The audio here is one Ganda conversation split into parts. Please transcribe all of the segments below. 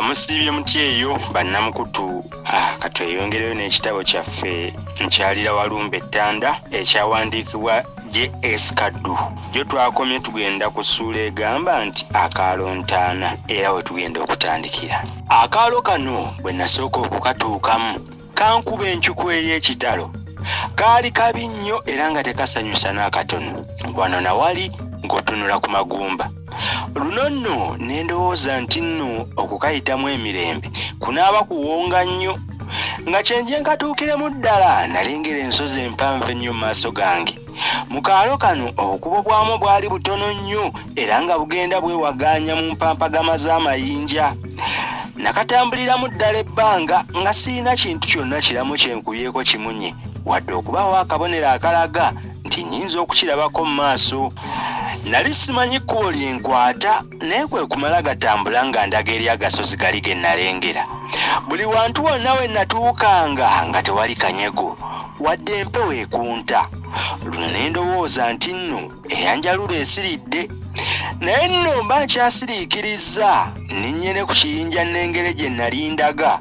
Musibye muti eyo bannamukutu katweyongereyo n'ekitabo kyaffe Nkyalira Walumbe Ettanda ekyawandiikibwa J.S. Kaddu. Jo twakomye tugenda ku ssuula egamba nti Akaalo Ntaana era we tugenda okutandikira. Akaalo kano bwe nasooka okukatuukamu kankuba encuku ey'ekitalo kaali kabi nnyo era nga tekasanyusa n'akatono. Wano nawali ng'otunula ku magumba. Luno nno ne ndowooza nti nno okukayitamu emirembe kunaaba kuwonga nnyo. Nga kyenje nkatuukiremu ddala nalengera ensozi empanvu ennyo mu maaso gange. Mu kaalo kano obukubo bwamu bwali butono nnyo era nga bugenda bwewagaanya mu mpampagama z'amayinja. Nakatambuliramu ddala ebbanga nga sirina kintu kyonna kiramu kyenkubyeko kimunye wadde okubaawo akabonero akalaga nti nnyinza okukirabako mu maaso. Nali simanyi kkubo lyenkwata naye kwe kumala gatambula nga ndaga eri agasozi gali ge nalengera. Buli wantu wonna we natuukanga nga tewali kanyego wadde empewo ekunta. Luno ne ndowooza nti nno eyanjalula esiridde. Naye nno mba nkyasiriikirizza ninnyene ku kiyinja nnengere gye nalindaga.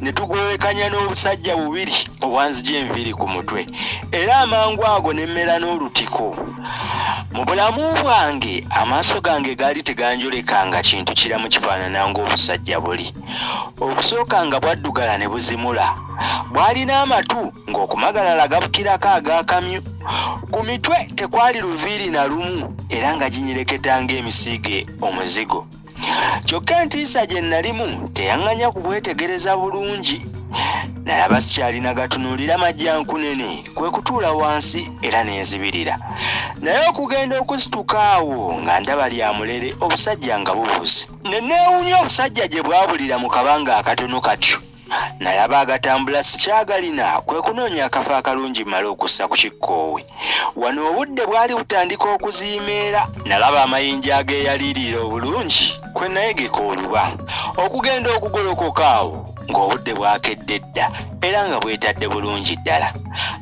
Ne tugwekanya n'obusajja bubiri obwanzigya enviiri ku mutwe era amangu ago ne mmera n'olutiko. Mu bulamu bwange amaaso gange gaali teganjolekanga kintu kiramu kifaanana ng'obusajja buli. Obusooka nga bwaddugala ne buzimula, bwalina amatu ng'okumagalala gabukirako ag'akamyu. Ku mitwe tekwali luviiri na lumu era nga ginyereketa ng'emisiige omuzigo. Kyokka entiisa gye nalimu teyaŋŋanya kubwetegereza bulungi. Nalaba sikyalina gatunuulira majjankunene kwe kutuula wansi era nenzibirira. Naye okugenda okuzituka awo nga ndaba lya mulere obusajja nga bubuze. Ne neewuunya obusajja gye bwabulira mu kabanga akatono katyo. Nalaba agatambula sikyagalina kwe kunoonya akafo akalungi mmale okussa ku kikkoowe. Wano obudde bwali butandika okuziimeera. Nalaba amayinja ageeyaliirira obulungi kwe nayegeka oluba okugenda okugolokoka awo ng'obudde bwakedde dda era nga bwetadde bulungi ddala.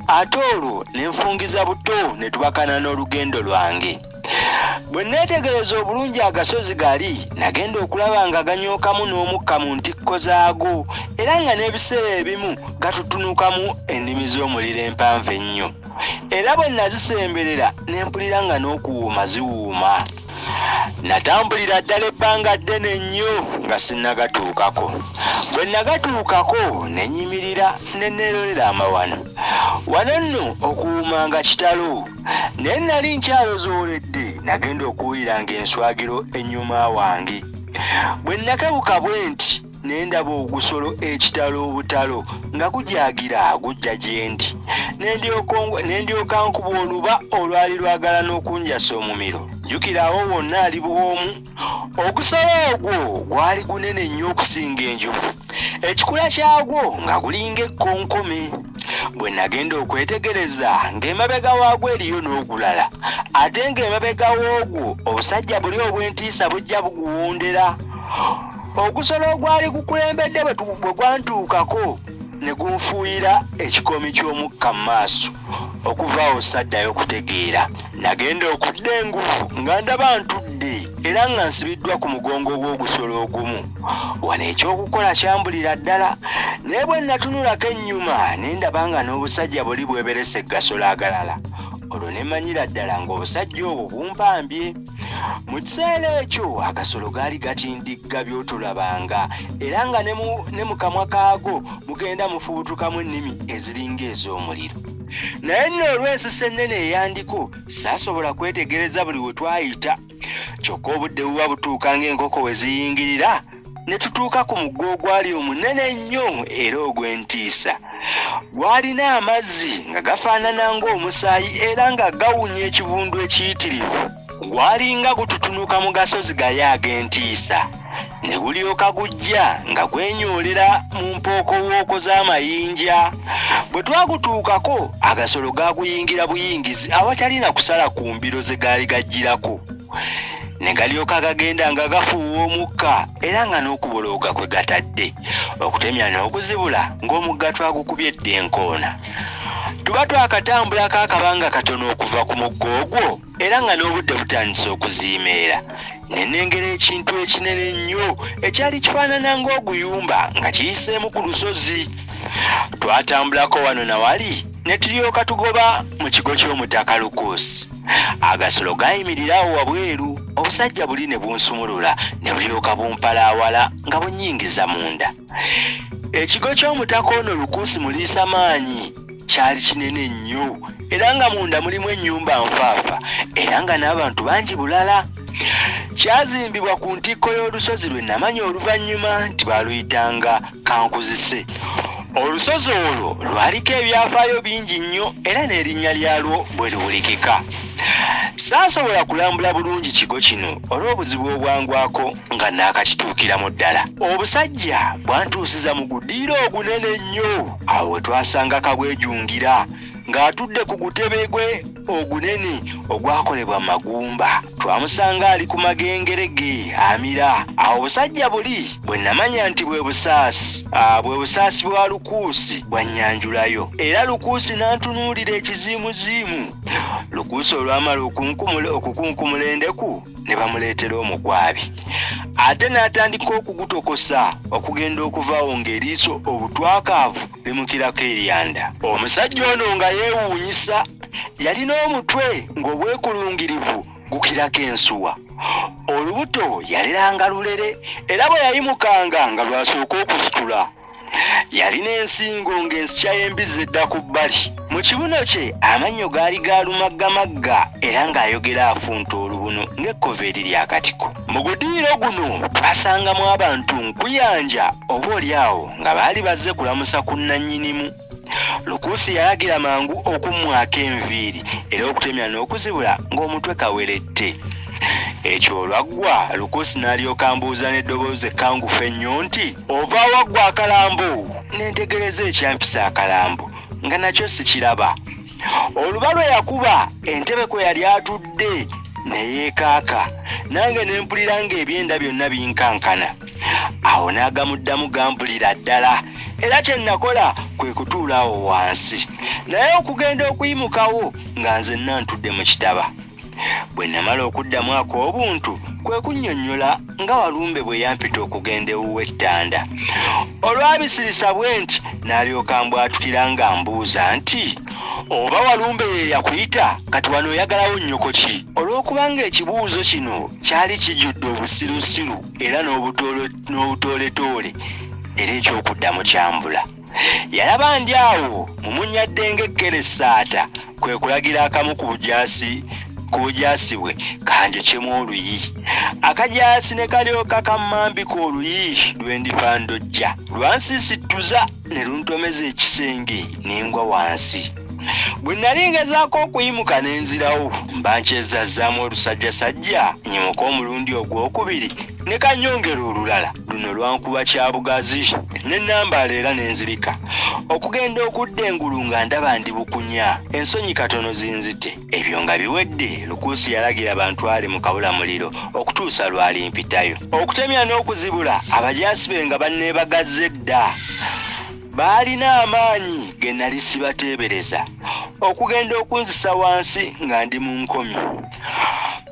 Ate olwo ne nfungiza buto ne tubakana n'olugendo lwange. Bwe neetegereza obulungi agasozi gali nagenda okulaba nga ganyookamu n'omukka mu ntikko zaago era nga n'ebiseera ebimu gatutunukamu ennimi z'omuliro empanvu ennyo. Era bwe nazisemberera ne mpulira nga n'okuwuuma ziwuuma. Natambulira ddala ebbanga ddene nnyo nga sinnagatuukako. Bwe nagatuukako ne nnyimirira ne neerolera amawano. Wano nno okuwuuma nga kitalo. Naye nali nkyalozooledde nagenda okuwulira ng'enswagiro ennyuma wange. Bwe nakebuka bwe nti ne ndaba ogusolo ekitalo obutalo nga gujagira gujja gye ndi. Ne ndyoka nkuba oluba olwali lwagala n'okunjasa omumiro. Jjukirawo wonna ali buwomu. Ogusolo ogwo gwali gunene nnyo okusinga enjovu. Ekikula kyagwo nga gulinga ekkonkome. Bwe nagenda okwetegereza ng'emabega waagwo eriyo n'ogulala ate ng'emabega woogwo obusajja buli obw'entiisa bujja buguwondera. Ogusolo ogwali gukulembedde bwe gwantuukako ne gunfuuyira ekikomi ky'omukka mu maaso okuva awo saddayo kutegeera. Nagenda okudda enguvu nga ndaba ntudde era nga nsibiddwa ku mugongo gw'ogusolo ogumu. Wano ekyokukola kyambulira ddala naye bwe natunulako ennyuma ne ndaba nga n'obusajja buli bweberesa eggasolo agalala. Olwo ne mmanyira ddala ng'obusajja obwo bumpambye. Mu kiseera ekyo agasolo gaali gatindigga by'otulabanga era nga ne mu kamwa kaago mugenda mufubutukamu ennimi eziringa ez'omuliro. Naye nno olw'ensisa ennene eyandiko saasobola kwetegereza buli we twayita. Kyokka obudde buba butuuka ng'enkoko we ziyingirira ne tutuuka ku mugga ogwali omunene nnyo era ogw'entiisa. Gwalina amazzi nga gafaanana ng'omusaayi era nga gawunya ekivundu ekiyitirivu. Gwalinga gututunuka mu gasozi gaye ag'entiisa ne gulyoka gujja nga gwenyoolera mu mpookowooko z'amayinja. Bwe twagutuukako agasolo gaaguyingira buyingizi awatali na kusala ku mbiro ze gaali gajjirako. Ne galyoka gagenda nga gafuuwa omukka era nga n'okubolooga kwe gatadde okutemya n'okuzibula ng'omugga twagukubye dda enkoona. tuba twakatambulako akabanga katono okuva ku muggo ogwo era nga n'obudde butandise okuziimeera ne nnengera ekintu ekinene ennyo ekyali kifaanana ng'oguyumba nga kiyiseemu ku lusozi. Twatambulako wano na wali ne tulyoka tugoba mu kigo ky'omutaka Lukuusi. Agasolo gayimirirawo wabweru, obusajja buli ne bunsumulula ne bulyoka bumpalaawala nga bunnyingiza munda. Ekigo ky'omutaka ono Lukuusi muliisa maanyi kyali kinene nnyo era nga munda mulimu ennyumba nfaafa era nga n'abantu bangi bulala. Kyazimbibwa ku ntikko y'olusozi lwe namanya oluvannyuma nti baaluyitanga Kankuzise. Olusozi olwo lwaliko ebyafaayo bingi nnyo era n'erinnya lyalwo bwe liwulikika. Saasobola kulambula bulungi kigo kino olw'obuzibu obwangwako nga naakakituukiramu ddala. Obusajja bwantuusiza mu guddiiro ogunene ennyo awo we twasanga kabwejungira ng'atudde ku gutebe gwe ogunene ogwakolebwa magumba. Twamusanga ali ku magengerege amira. Awo obusajja buli bwe namanya nti bwe busaasi bwa Lukuusi bwannyanjulayo era Lukuusi n'antunuulira ekiziimuziimu. Lukuusi olwamala okukunkumula endeku ne bamuleetera omugwabi ate n'atandika okugutokosa okugenda okuvaawo ng'eriiso obutwakaavu limukirako eryanda. Omusajja ono nga yeewuunyisa yalina omutwe ng'obwekulungirivu gukirako ensuwa. Olubuto yaliranga lulere era bwe yayimukanga nga lwasooka okusitula. Yalina ensingo ng'ensikya y'embizzi edda ku bbali. Mu kibuno kye amannyo gaali gaalumaggamagga era ng'ayogera afunta olubunu ng'ekkoveeri ly'akatiko. Mu guddiiro guno twasangamu abantu nkuyanja oboolyawo nga baali bazze kulamusa ku nnannyinimu. Lukuusi yalagira mangu okummwako enviiri era okutemya n'okuzibula ng'omutwe kawerette. Ekyo olwaggwa Lukuusi n'alyoka ambuuza n'eddoboozi ekkangufu ennyo nti ova waggwa akalambo. Nentegereza ekyampisa akalambo nga nakyo sikiraba. Oluba lwe yakuba entebe kwe yali atudde ne yeekaaka nange ne mpulira ng'ebyenda byonna binkankana. Awo n'agamuddamu gampulira ddala era kye nakola kwe kutuula awo wansi naye okugenda okuyimukawo nga nze ntudde mu kitaba. Bwe namala okuddamu ak'obuntu kwe kunnyonnyola nga Walumbe bwe yampita okugenda ewuwe Ettanda. Olwabisirisa bwe nti n'alyoka mbwatukira nga mbuuza nti oba Walumbe ye yakuyita kati wano oyagalawo nnyoko ki? Olw'okubanga ekibuuzo kino kyali kijjudde obusirusiru era n'obutooletoole era ekyokuddamu kyambula. Yalaba ndi awo mumunyadde ng'ekkeresaata kwe kulagira akamu ku bujaasi bwe kanjokyemu oluyi. Akajaasi ne kalyoka kammambika oluyi lwe ndipandojja lwansiisittuza ne luntomeza ekisenge n'engwa wansi. Bwe nali ngezaako okuyimuka n'enzirawo mba nkyezazzaamu olusajjasajja nyimuka omulundi ogwokubiri ne kanyongera olulala luno lwankuba kyabugazi ne nambaala era n'enzirika. Okugenda okudda engulu nga ndaba ndi bukunya ensonyi katono zinzite. Ebyo nga biwedde Lukuusi yalagira bantwale mu kabulamuliro okutuusa lwalimpitayo. Okutemya n'okuzibula abajaasi be nga banneebagazze dda. Baalina amaanyi ge nali sibateebereza okugenda okunzisa wansi nga ndi mu nkomi.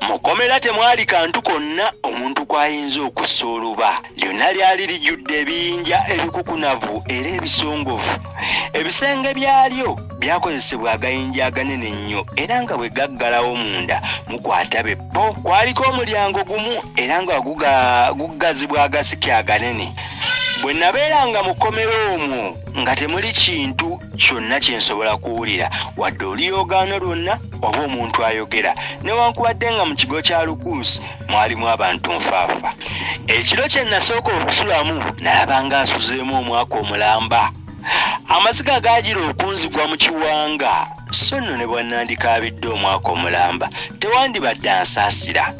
Mu kkomera temwali kantu konna omuntu kw'ayinza okussa oluba. Lyonna lyali lijjudde ebiyinja ebikukunavu era ebisongovu. Ebisenge byalyo byakozesebwa agayinja aganene ennyo era nga bwe gaggalawo munda mukwata beppo. Kwaliko omulyango gumu era nga guggazibwa agasiki aganene. Bwe nabeeranga mu kkomera omwo nga temuli kintu kyonna kye nsobola kuwulira wadde oluyoogaano lwonna oba omuntu ayogera newankubadde nga mu kigo kya Lukuusi mwalimu abantu nfaafa. Ekiro kye nasooka okusulamu nalaba nga asuzeemu omwaka omulamba. Amaziga gaagira okunzigwa mu kiwanga so nno ne bwannandikaabidde omwaka omulamba tewandibadde ansaasira.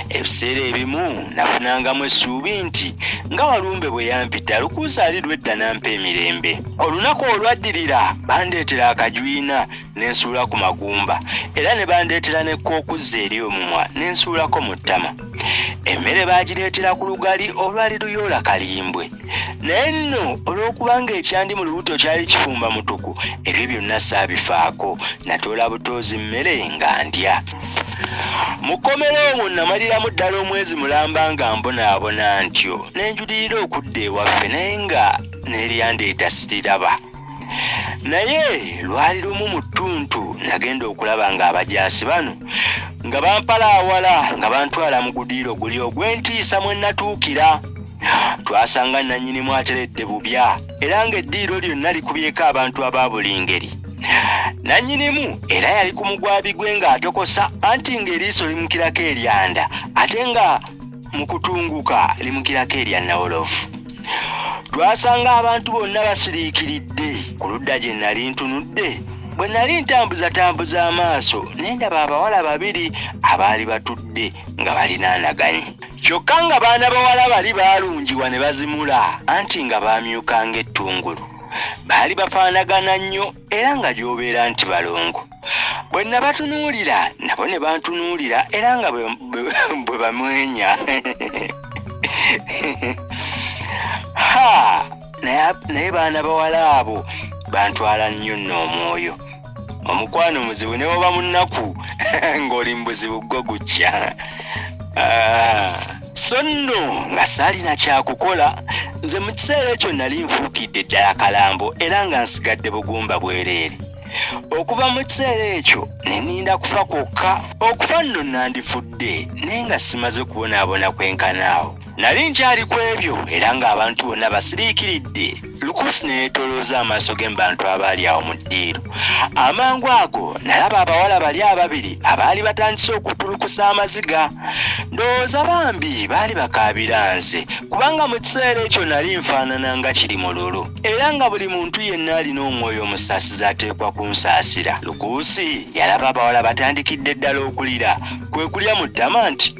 Ebiseera ebimu nafunangamu essuubi nti nga Walumbe bwe yampita Lukuusi ali lwedda nampa emirembe. Olunaku olwaddirira bandeetera akajwina n'ensuula ku magumba era ne bandeetera n'ekkookuzza eri omumwa n'ensuulako mu ttama. Emmere baagireetera ku lugali olwali luyoola kalimbwe nenno olw'okubanga ekyandi mu lubuto kyali kifumba mutuku ebyo byonna saabifaako natoola butoozi mmere nga ndya. Mukomero omwo namaliramu ddala omwezi mulamba nga mbonaabona ntyo nenjulirira okudda ewaffe naye nga neryandeeta siriraba. Naye lwali lumu mu ttuntu nagenda okulaba ng'abajaasi bano nga bampala awala nga bantwala mu gudiiro guli ogw'entiisa mwe natuukira. Twasanga nannyinimu ateredde bubya era ng'eddiiro lyonna likubyeko abantu aba buli ngeri. Nannyinimu era yali ku mugwabi gwe ng'atokosa anti ng'eriiso limukirako eryanda ate nga mu kutunguka limukirako erya nawolovu. Twasanga abantu bonna basiriikiridde ku ludda gye nali ntunudde. Bwe nali ntambuza amaaso nendaba abawala babiri abaali batudde nga balinaanaganye. Kyokka nga baana bawala bali baalungiwa ne bazimula anti nga baamyuka ng'ettungulu. Baali bafaanagana nnyo era nga gy'obeera nti balongo. Bwe nabatunuulira nabo ne bantunuulira era nga bwe bamwenya. Naye baana bawala abo bantwala nnyo nno omwoyo. Omukwano muzibu ne woba mu nnaku ng'oli mu buzibu gwo gujja. So nno nga saalina kyakukola, nze mu kiseera ekyo nali nfuukidde ddala kalambo era nga nsigadde bugumba bwereere. Okuva mu kiseera ekyo ne nninda kufa kwokka. Okufa nno nandifudde naye nga simaze kubonaabona kwenkanaawo. Nali nkyali ku ebyo era ng'abantu bonna basiriikiridde. Lukuusi ne yeetoolooza amaaso ge mu bantu abaali awo mu ddiiro. Amangu ago nalaba abawala bali ababiri abaali batandise okutulukusa amaziga. Ndowooza bambi baali bakaabira nze kubanga mu kiseera ekyo nali nfaanana nga kiri mululu era nga buli muntu yenna alina omwoyo omusaasizi ateekwa kunsaasira. Lukuusi yalaba abawala batandikidde ddala okulira kwe kulya mu ddama nti,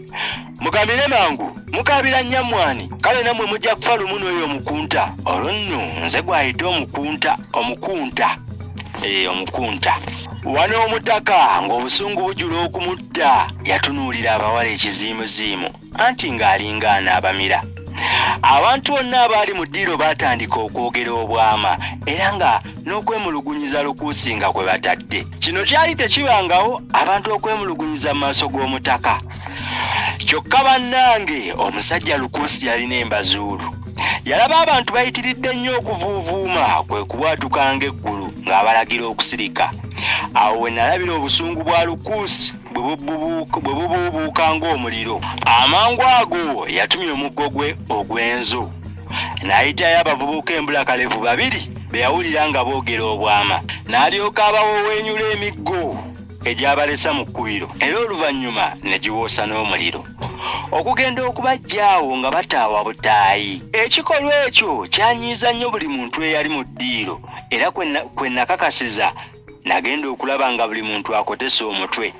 "Mugamire mangu, mukaabira nnyamwani, kale nammwe mujja kufa lumu n'oyo omukunta." Olwo nno nze gwayita omukunta. Wano omutaka ng'obusungu bujula okumutta yatunuulira abawala ekiziimuziimu anti ng'alinga anaabamira. Abantu bonna abaali mu ddiiro baatandika okwogera obwama era nga n'okwemulugunyiza Lukuusi nga kwe batadde. Kino kyali tekibangawo abantu okwemulugunyiza mu maaso g'omutaka. Kyokka bannange omusajja Lukuusi yalina embazuulu. Yalaba abantu bayitiridde nnyo okuvuuvuuma kwe kubwatukanga eggulu ng'abalagira okusirika. Awo we nalabira obusungu bwa Lukuusi bwe bubuubuuka ng'omuliro. Amangu ago yatumya omuggo gwe ogw'enzo n'ayitayo abavubuka embulakalevu babiri be yawulira nga boogera obwama. N'alyoka abawoweenyula emiggo egyabalesa mu kkubiro era oluvannyuma ne giwoosa n'omuliro okugenda okubajjaawo nga bataawa butaayi. Ekikolwa ekyo kyanyiiza nnyo buli muntu eyali mu ddiiro era kwe nakakasiza nagenda okulaba nga buli muntu akotesa omutwe.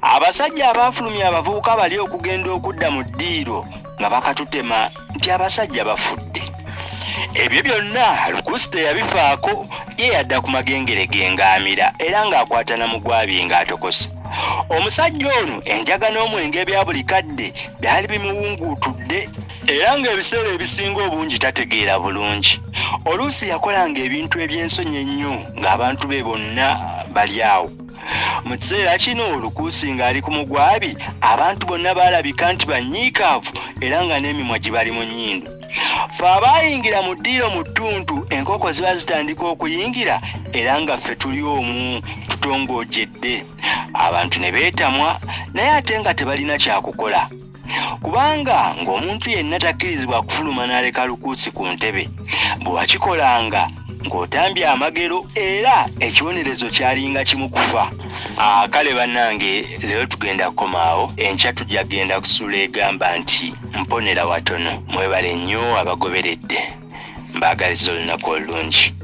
Abasajja abaafulumya abavubuka bali okugenda okudda mu ddiiro nga bakatutema nti abasajja bafudde. Ebyo byonna Lukuusi teyabifaako, ye yadda ku magengere ge ng'amira era ng'akwata na mugwabi ng'atokosa. Omusajja ono enjaga n'omwenge bya buli kadde byali bimuwunguutudde era ng'ebiseera ebisinga obungi tategeera bulungi. Oluusi yakolanga ebintu eby'ensonyi ennyo ng'abantu be bonna bali awo. Mu kiseera kino Lukuusi ng'ali ku mugwabi abantu bonna baalabika nti banyiikaavu era nga n'emimwa gibali mu nnyindo. Ffe abaayingira mu ddiiro mu ttuntu enkoko ziba zitandika okuyingira era nga ffe tuli omu tutongoojjedde. Abantu ne beetamwa naye ate nga tebalina kyakukola kubanga ng'omuntu yenna takkirizibwa kufuluma n'aleka Lukuusi ku ntebe. Bwe wakikolanga ng'otambye amagero era ekibonerezo kyalinga kimu kufa. Kale bannange leero tugenda kukomaawo, enkya tujja genda kusula egamba nti mponera watono. Mwebale nnyo abagoberedde, mbaagaliza olunaku olungi.